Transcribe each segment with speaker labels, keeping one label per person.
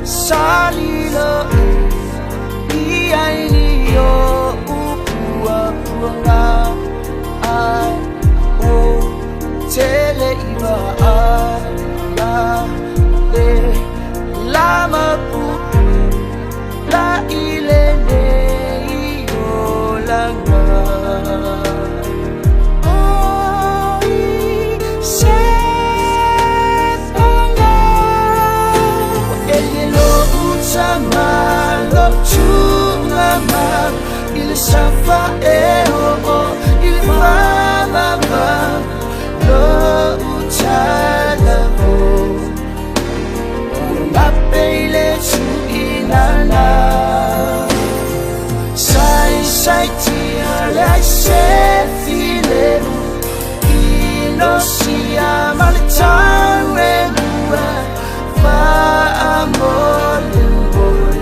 Speaker 1: salilo iai ni yo upua puanga ai o tele iwa ala le lama pu la ile ne yo langa Safa il fama lo uchala mo mapele su inana sai tia la se file ino sia maltare mua fa amore boy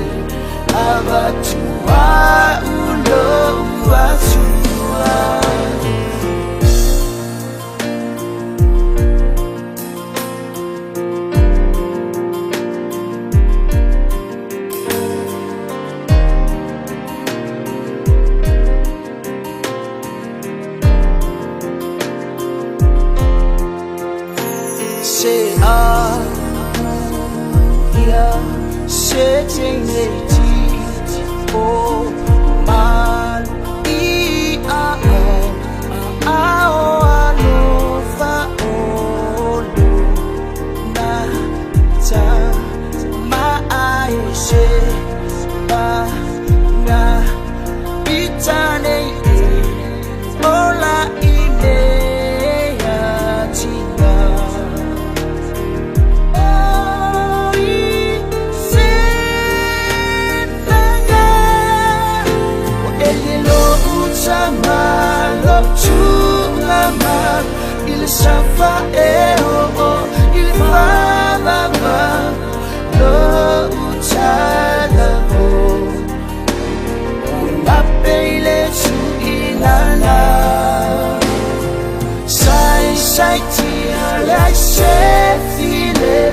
Speaker 1: abatua say yeah, setting it oh man il safa il fama lo uchala mo mapele su inana sai tia la se file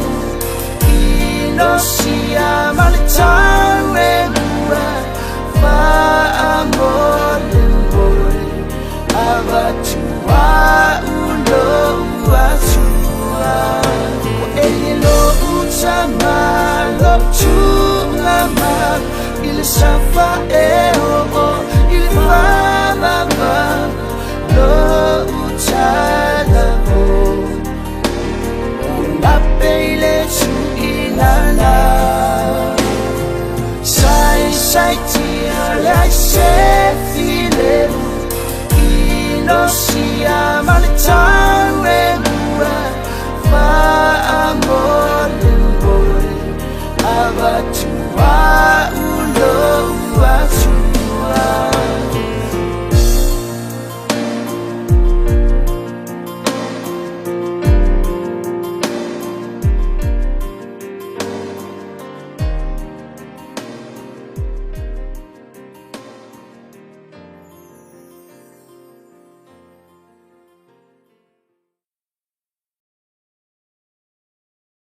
Speaker 1: ino sia maltare mua fa amore boy abatua il safa il